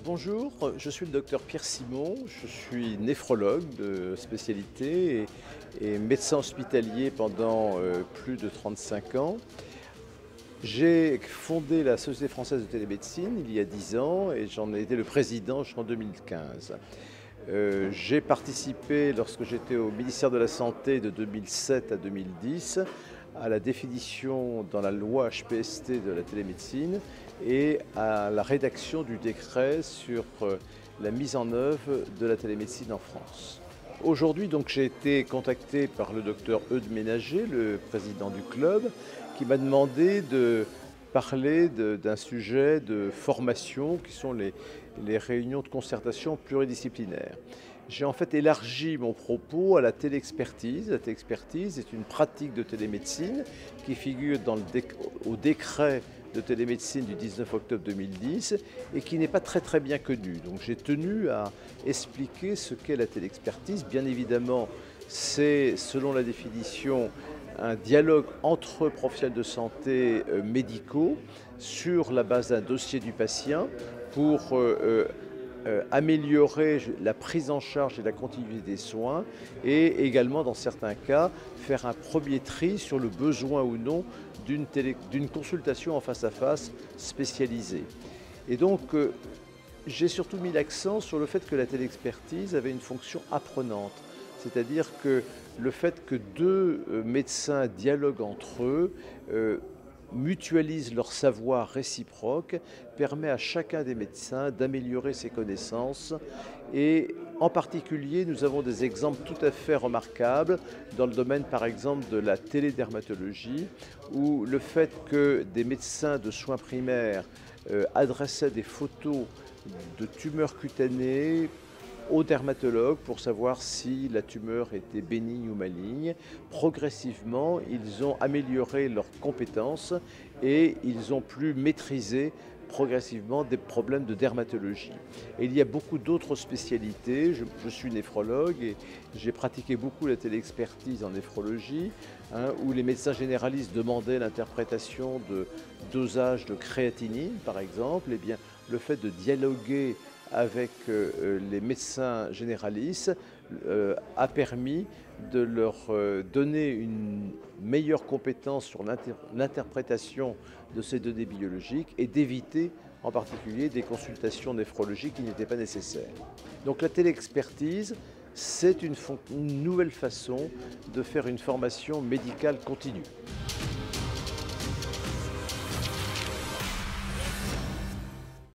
Bonjour, je suis le docteur Pierre Simon, je suis néphrologue de spécialité et médecin hospitalier pendant plus de 35 ans. J'ai fondé la Société française de télémédecine il y a 10 ans et j'en ai été le président jusqu'en 2015. J'ai participé lorsque j'étais au ministère de la Santé de 2007 à 2010 à la définition dans la loi HPST de la télémédecine et à la rédaction du décret sur la mise en œuvre de la télémédecine en France. Aujourd'hui, donc, j'ai été contacté par le docteur Eudes Ménager, le président du club, qui m'a demandé de parler d'un sujet de formation qui sont les réunions de concertation pluridisciplinaires. J'ai en fait élargi mon propos à la téléexpertise. La téléexpertise est une pratique de télémédecine qui figure au décret de télémédecine du 19 octobre 2010 et qui n'est pas très bien connue. Donc j'ai tenu à expliquer ce qu'est la téléexpertise. Bien évidemment, c'est, selon la définition, un dialogue entre professionnels de santé médicaux sur la base d'un dossier du patient pour améliorer la prise en charge et la continuité des soins et également, dans certains cas, faire un premier tri sur le besoin ou non d'une consultation en face à face spécialisée. Et donc, j'ai surtout mis l'accent sur le fait que la téléexpertise avait une fonction apprenante. C'est-à-dire que le fait que deux médecins dialoguent entre eux, mutualisent leur savoir réciproque, permet à chacun des médecins d'améliorer ses connaissances. Et en particulier, nous avons des exemples tout à fait remarquables dans le domaine, par exemple, de la télédermatologie, où le fait que des médecins de soins primaires adressaient des photos de tumeurs cutanées aux dermatologues pour savoir si la tumeur était bénigne ou maligne. Progressivement, ils ont amélioré leurs compétences et ils ont pu maîtriser progressivement des problèmes de dermatologie. Et il y a beaucoup d'autres spécialités. Je suis néphrologue et j'ai pratiqué beaucoup la téléexpertise en néphrologie, où les médecins généralistes demandaient l'interprétation de dosage de créatinine, par exemple. Eh bien, le fait de dialoguer avec les médecins généralistes a permis de leur donner une meilleure compétence sur l'interprétation de ces données biologiques et d'éviter en particulier des consultations néphrologiques qui n'étaient pas nécessaires. Donc la téléexpertise, c'est une nouvelle façon de faire une formation médicale continue.